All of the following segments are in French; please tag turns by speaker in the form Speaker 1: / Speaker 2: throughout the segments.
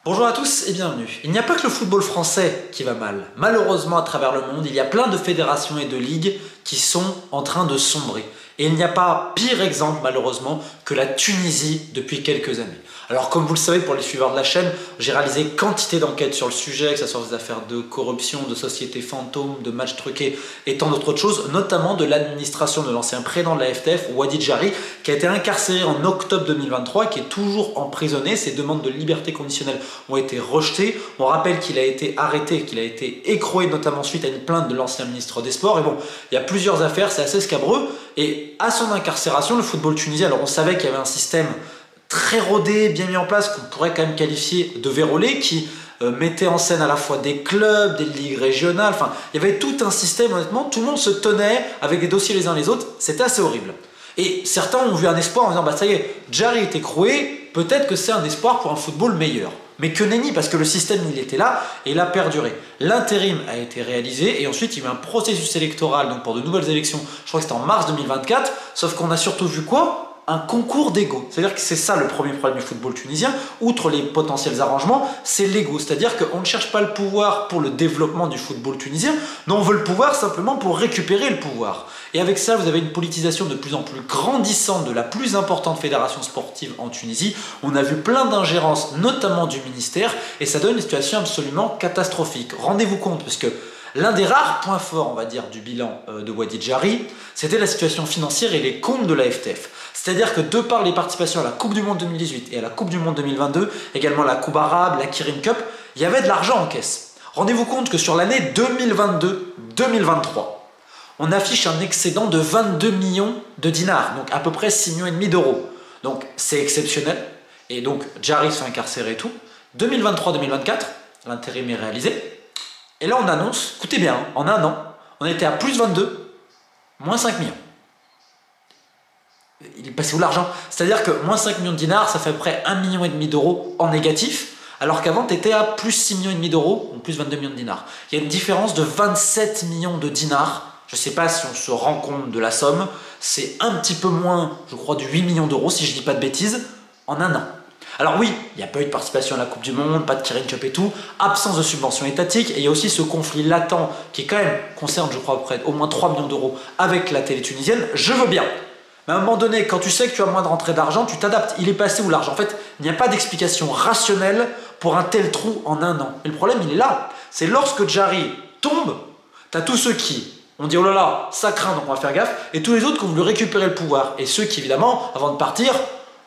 Speaker 1: Bonjour à tous et bienvenue. Il n'y a pas que le football français qui va mal. Malheureusement, à travers le monde, il y a plein de fédérations et de ligues qui sont en train de sombrer. Et il n'y a pas pire exemple, malheureusement, que la Tunisie depuis quelques années. Alors, comme vous le savez, pour les suiveurs de la chaîne, j'ai réalisé quantité d'enquêtes sur le sujet, que ce soit des affaires de corruption, de sociétés fantômes, de matchs truqués et tant d'autres choses, notamment de l'administration de l'ancien président de la FTF, Wadi Jari, qui a été incarcéré en octobre 2023, qui est toujours emprisonné. Ses demandes de liberté conditionnelle ont été rejetées. On rappelle qu'il a été arrêté, qu'il a été écroué, notamment suite à une plainte de l'ancien ministre des Sports. Et bon, il y a plusieurs affaires, c'est assez scabreux. Et à son incarcération, le football tunisien, alors on savait qu'il y avait un système très rodé, bien mis en place, qu'on pourrait quand même qualifier de vérolé, qui mettait en scène à la fois des clubs, des ligues régionales, enfin, il y avait tout un système, honnêtement, tout le monde se tenait avec des dossiers les uns les autres, c'était assez horrible. Et certains ont vu un espoir en disant, bah ça y est, Jari est écroué, peut-être que c'est un espoir pour un football meilleur. Mais que nenni, parce que le système, il était là et il a perduré. L'intérim a été réalisé et ensuite il y a eu un processus électoral donc pour de nouvelles élections, je crois que c'était en mars 2024, sauf qu'on a surtout vu quoi ? Un concours d'ego. C'est-à-dire que c'est ça le premier problème du football tunisien, outre les potentiels arrangements, c'est l'ego. C'est-à-dire qu'on ne cherche pas le pouvoir pour le développement du football tunisien, mais on veut le pouvoir simplement pour récupérer le pouvoir. Et avec ça, vous avez une politisation de plus en plus grandissante de la plus importante fédération sportive en Tunisie. On a vu plein d'ingérences, notamment du ministère, et ça donne une situation absolument catastrophique. Rendez-vous compte, parce que l'un des rares points forts, on va dire, du bilan de Wadi Jari, c'était la situation financière et les comptes de la FTF. C'est-à-dire que de par les participations à la Coupe du Monde 2018 et à la Coupe du Monde 2022, également la Coupe arabe, la Kirin Cup, il y avait de l'argent en caisse. Rendez-vous compte que sur l'année 2022-2023, on affiche un excédent de 22 millions de dinars, donc à peu près 6,5 millions d'euros. Donc c'est exceptionnel, et donc Jari se fait incarcérer et tout. 2023-2024, l'intérim est réalisé, et là on annonce, écoutez bien, en un an, on était à plus 22, moins 5 millions. Il est passé où l'argent? C'est-à-dire que moins 5 millions de dinars, ça fait à peu près 1,5 million d'euros en négatif, alors qu'avant tu étais à plus 6,5 millions d'euros, ou plus 22 millions de dinars. Il y a une différence de 27 millions de dinars. Je ne sais pas si on se rend compte de la somme, c'est un petit peu moins, je crois, de 8 millions d'euros, si je ne dis pas de bêtises, en un an. Alors oui, il n'y a pas eu de participation à la Coupe du Monde, pas de Kirin Cup et tout, absence de subvention étatique, et il y a aussi ce conflit latent qui quand même concerne, je crois, près au moins 3 millions d'euros avec la télé tunisienne. Je veux bien. Mais à un moment donné, quand tu sais que tu as moins de rentrée d'argent, tu t'adaptes. Il est passé où l'argent? En fait, il n'y a pas d'explication rationnelle pour un tel trou en un an. Et le problème, il est là. C'est lorsque Jari tombe, tu as tous ceux qui ont dit oh là là, ça craint, donc on va faire gaffe, et tous les autres qui ont voulu récupérer le pouvoir. Et ceux qui, évidemment, avant de partir,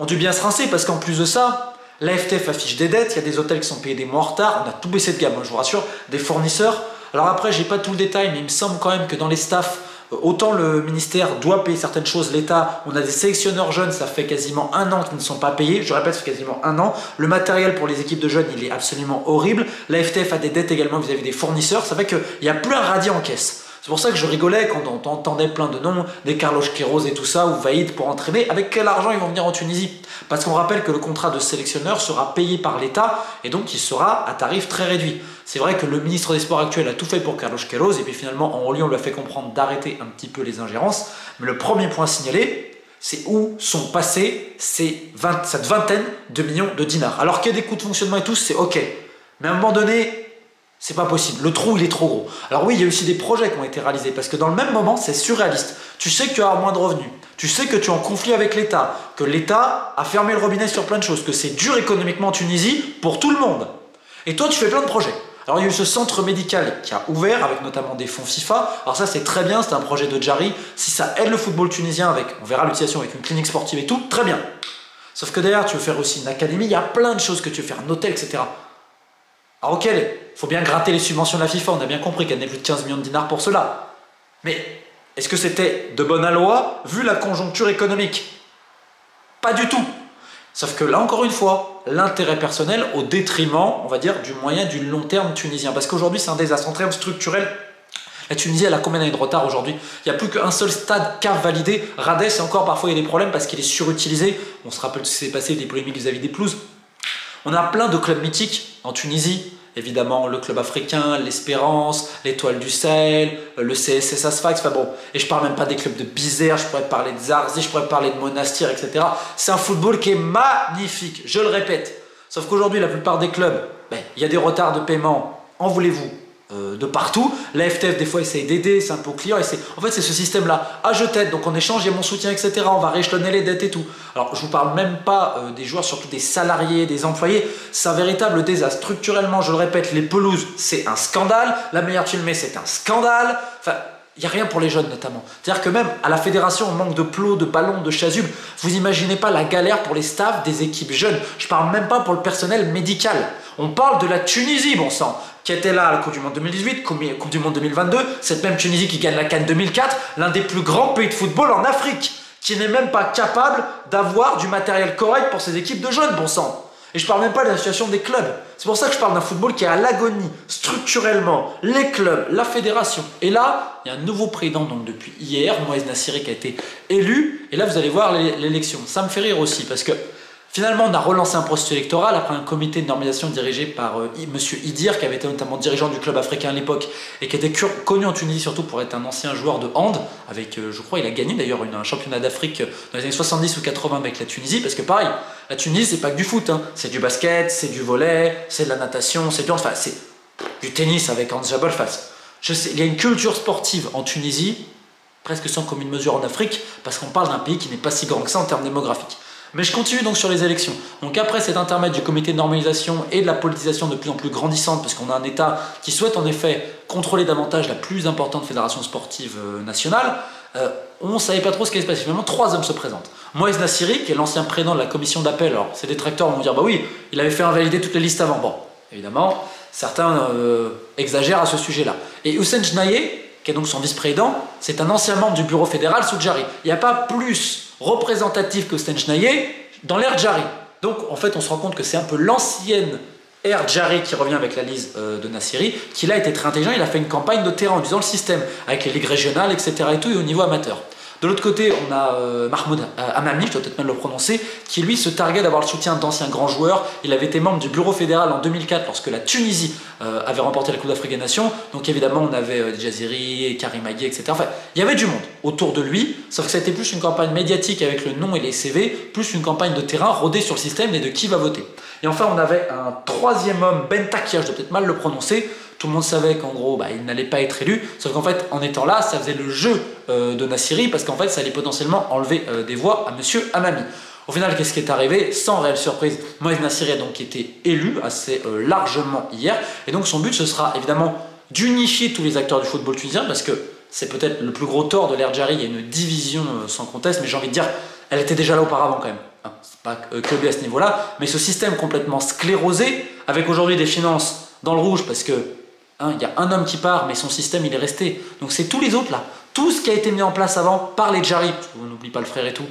Speaker 1: ont dû bien se rincer, parce qu'en plus de ça, la FTF affiche des dettes, il y a des hôtels qui sont payés des mois en retard, on a tout baissé de gamme, je vous rassure, des fournisseurs. Alors après, j'ai pas tout le détail, mais il me semble quand même que dans les staffs, autant le ministère doit payer certaines choses, l'État, on a des sélectionneurs jeunes, ça fait quasiment un an qu'ils ne sont pas payés, je répète, ça fait quasiment un an. Le matériel pour les équipes de jeunes, il est absolument horrible. La FTF a des dettes également vis-à-vis des fournisseurs, ça fait qu'il n'y a plus un radis en caisse. C'est pour ça que je rigolais quand on entendait plein de noms, des Carlos Queiroz et tout ça, ou Vaïd pour entraîner. Avec quel argent ils vont venir en Tunisie? Parce qu'on rappelle que le contrat de sélectionneur sera payé par l'État et donc il sera à tarif très réduit. C'est vrai que le ministre des Sports actuel a tout fait pour Carlos Queiroz et puis finalement en haut lieu on lui a fait comprendre d'arrêter un petit peu les ingérences. Mais le premier point signalé, c'est où sont passés cette vingtaine de millions de dinars. Alors qu'il y a des coûts de fonctionnement et tout, c'est ok. Mais à un moment donné, c'est pas possible. Le trou, il est trop gros. Alors oui, il y a aussi des projets qui ont été réalisés parce que dans le même moment, c'est surréaliste. Tu sais que tu as moins de revenus. Tu sais que tu es en conflit avec l'État. Que l'État a fermé le robinet sur plein de choses. Que c'est dur économiquement en Tunisie pour tout le monde. Et toi, tu fais plein de projets. Alors il y a eu ce centre médical qui a ouvert avec notamment des fonds FIFA. Alors ça, c'est très bien. C'est un projet de Jari. Si ça aide le football tunisien avec, on verra l'utilisation avec une clinique sportive et tout, très bien. Sauf que derrière, tu veux faire aussi une académie. Il y a plein de choses que tu veux faire, un hôtel, etc. Alors ok, il faut bien gratter les subventions de la FIFA, on a bien compris qu'elle n'est plus de 15 millions de dinars pour cela. Mais est-ce que c'était de bonne loi vu la conjoncture économique? Pas du tout. Sauf que là encore une fois, l'intérêt personnel au détriment, on va dire, du moyen du long terme tunisien. Parce qu'aujourd'hui c'est un désastre en termes structurels. La Tunisie, elle a combien d'années de retard aujourd'hui? Il n'y a plus qu'un seul stade CAF validé. Rades, et encore parfois il y a des problèmes parce qu'il est surutilisé. On se rappelle ce qui s'est passé, des polémiques vis-à-vis des pelouses. On a plein de clubs mythiques en Tunisie, évidemment le club africain, l'Espérance, l'Étoile du Sahel, le CSS Sfax, enfin bon, et je parle même pas des clubs de Bizerte, je pourrais parler de Zarzi, je pourrais parler de Monastir, etc. C'est un football qui est magnifique, je le répète. Sauf qu'aujourd'hui, la plupart des clubs, il y a des retards de paiement, en voulez-vous, de partout. La FTF, des fois, essaye d'aider, c'est un peu client. En fait, c'est ce système-là. Ah, je t'aide, donc en échange, il y a mon soutien, etc. On va rééchelonner les dettes et tout. Alors, je vous parle même pas des joueurs, surtout des salariés, des employés. C'est un véritable désastre. Structurellement, je le répète, les pelouses, c'est un scandale. La meilleure tu le mets, c'est un scandale. Enfin, il n'y a rien pour les jeunes notamment. C'est-à-dire que même à la fédération, on manque de plots, de ballons, de chasubles. Vous imaginez pas la galère pour les staffs des équipes jeunes. Je parle même pas pour le personnel médical. On parle de la Tunisie, bon sang, qui était là à la Coupe du Monde 2018, Coupe du Monde 2022, cette même Tunisie qui gagne la CAN 2004, l'un des plus grands pays de football en Afrique, qui n'est même pas capable d'avoir du matériel correct pour ses équipes de jeunes, bon sang. Et je parle même pas de la situation des clubs. C'est pour ça que je parle d'un football qui est à l'agonie, structurellement, les clubs, la fédération. Et là, il y a un nouveau président, donc depuis hier, Moez Nassiri, qui a été élu. Et là, vous allez voir l'élection. Ça me fait rire aussi, parce que finalement, on a relancé un processus électoral après un comité de normalisation dirigé par Monsieur Idir, qui avait été notamment dirigeant du club africain à l'époque et qui était connu en Tunisie surtout pour être un ancien joueur de hand. Avec, je crois, il a gagné d'ailleurs un championnat d'Afrique dans les années 70 ou 80 avec la Tunisie, parce que pareil, la Tunisie, c'est pas que du foot, hein. C'est du basket, c'est du volley, c'est de la natation, c'est du tennis avec Hans Jabal. Je sais, il y a une culture sportive en Tunisie, presque sans commune mesure en Afrique, parce qu'on parle d'un pays qui n'est pas si grand que ça en termes démographiques. Mais je continue donc sur les élections. Donc après cet intermède du comité de normalisation et de la politisation de plus en plus grandissante, parce qu'on a un État qui souhaite en effet contrôler davantage la plus importante fédération sportive nationale, on ne savait pas trop ce qui allait se passer. Finalement, 3 hommes se présentent. Moez Nassiri, qui est l'ancien président de la commission d'appel. Alors, ses détracteurs vont dire, bah oui, il avait fait invalider toutes les listes avant. Bon, évidemment, certains exagèrent à ce sujet-là. Et Hussein Jnaye, qui est donc son vice-président, c'est un ancien membre du bureau fédéral sous Djari. Il n'y a pas plus représentatif que Hussein Jnaye dans l'ère Djari. Donc, en fait, on se rend compte que c'est un peu l'ancienne ère Djari qui revient avec la liste de Nassiri, qui là était très intelligent. Il a fait une campagne de terrain en disant le système, avec les ligues régionales, etc. et tout, et au niveau amateur. De l'autre côté, on a Mahmoud Amami, je dois peut-être mal le prononcer, qui lui se targuait d'avoir le soutien d'anciens grands joueurs. Il avait été membre du bureau fédéral en 2004 lorsque la Tunisie avait remporté la Coupe d'Afrique des Nations. Donc évidemment, on avait Djaziri, Karim Agui, etc. Enfin, il y avait du monde autour de lui, sauf que ça a été plus une campagne médiatique avec le nom et les CV, plus une campagne de terrain rodée sur le système et de qui va voter. Et enfin, on avait un troisième homme, Ben Takia, je dois peut-être mal le prononcer. Tout le monde savait qu'en gros, il n'allait pas être élu. Sauf qu'en fait, en étant là, ça faisait le jeu de Nassiri, parce qu'en fait, ça allait potentiellement enlever des voix à Monsieur Amami. Au final, qu'est-ce qui est arrivé? Sans réelle surprise, Moez Nassiri a donc été élu assez largement hier. Et donc, son but, ce sera évidemment d'unifier tous les acteurs du football tunisien, parce que c'est peut-être le plus gros tort de l'ère Djari. Il y a une division sans conteste, mais j'ai envie de dire, elle était déjà là auparavant quand même. C'est pas que lui à ce niveau-là, mais ce système complètement sclérosé, avec aujourd'hui des finances dans le rouge, parce que il y a un homme qui part, mais son système il est resté. Donc c'est tous les autres là, tout ce qui a été mis en place avant par les Djari, on n'oublie pas le frère et tout.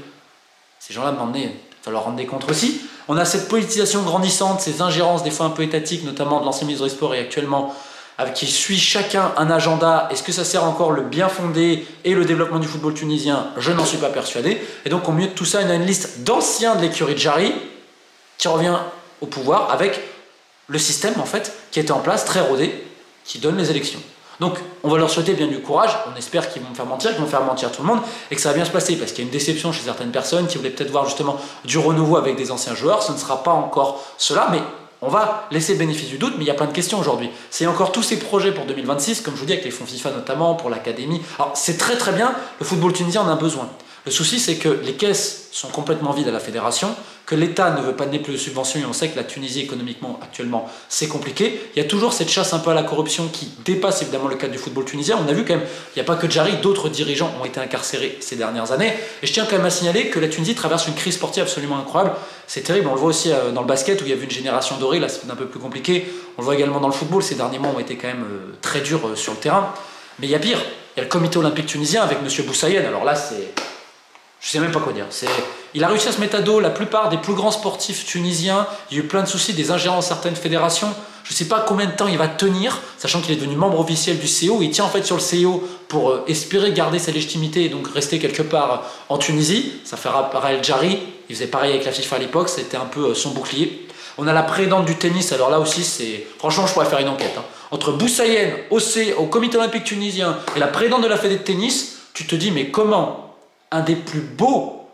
Speaker 1: Ces gens-là, il va falloir rendre des comptes aussi. On a cette politisation grandissante, ces ingérences des fois un peu étatiques, notamment de l'ancien ministre du Sport et actuellement, avec qui suit chacun un agenda. Est-ce que ça sert encore le bien fondé et le développement du football tunisien? Je n'en suis pas persuadé. Et donc au milieu de tout ça, il y a une liste d'anciens de l'écurie Djari qui revient au pouvoir avec le système en fait qui était en place, très rodé, qui donne les élections. Donc on va leur souhaiter bien du courage, on espère qu'ils vont faire mentir tout le monde et que ça va bien se passer, parce qu'il y a une déception chez certaines personnes qui voulaient peut-être voir justement du renouveau avec des anciens joueurs. Ce ne sera pas encore cela, mais on va laisser le bénéfice du doute. Mais il y a plein de questions aujourd'hui. C'est encore tous ces projets pour 2026, comme je vous dis, avec les fonds FIFA notamment, pour l'académie. Alors c'est très très bien, le football tunisien en a besoin. Le souci, c'est que les caisses sont complètement vides à la fédération, que l'État ne veut pas donner plus de subventions, et on sait que la Tunisie, économiquement, actuellement, c'est compliqué. Il y a toujours cette chasse un peu à la corruption qui dépasse évidemment le cadre du football tunisien. On a vu quand même, il n'y a pas que Djari, d'autres dirigeants ont été incarcérés ces dernières années. Et je tiens quand même à signaler que la Tunisie traverse une crise sportive absolument incroyable. C'est terrible, on le voit aussi dans le basket, où il y avait une génération dorée, là c'est un peu plus compliqué. On le voit également dans le football, ces derniers mois ont été quand même très durs sur le terrain. Mais il y a pire, il y a le comité olympique tunisien avec M. Boussaïed. Alors là, c'est... Je sais même pas quoi dire. Il a réussi à se mettre à dos la plupart des plus grands sportifs tunisiens. Il y a eu plein de soucis, des ingérences dans certaines fédérations. Je ne sais pas combien de temps il va tenir, sachant qu'il est devenu membre officiel du CO. Il tient en fait sur le CO pour espérer garder sa légitimité et donc rester quelque part en Tunisie. Ça fait pareil El Djari. Il faisait pareil avec la FIFA à l'époque. C'était un peu son bouclier. On a la présidente du tennis. Alors là aussi, franchement, je pourrais faire une enquête. Entre Boussaïen, au comité olympique tunisien et la présidente de la fédé de tennis, tu te dis, mais comment un des plus beaux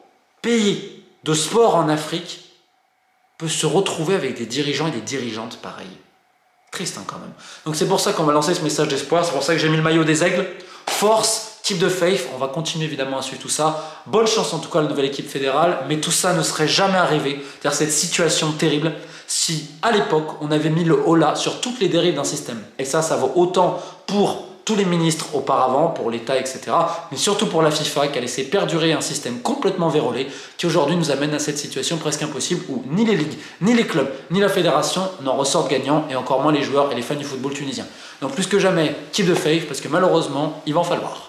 Speaker 1: pays de sport en Afrique peut se retrouver avec des dirigeants et des dirigeantes pareils. Triste quand même. Donc c'est pour ça qu'on va lancer ce message d'espoir, c'est pour ça que j'ai mis le maillot des aigles. Force, Keep the faith, on va continuer évidemment à suivre tout ça. Bonne chance en tout cas à la nouvelle équipe fédérale, mais tout ça ne serait jamais arrivé, c'est-à-dire cette situation terrible, si à l'époque on avait mis le holà sur toutes les dérives d'un système. Et ça vaut autant pour tous les ministres auparavant, pour l'État, etc. Mais surtout pour la FIFA qui a laissé perdurer un système complètement vérolé qui aujourd'hui nous amène à cette situation presque impossible où ni les ligues, ni les clubs, ni la fédération n'en ressortent gagnants et encore moins les joueurs et les fans du football tunisien. Donc plus que jamais, keep the faith parce que malheureusement, il va en falloir.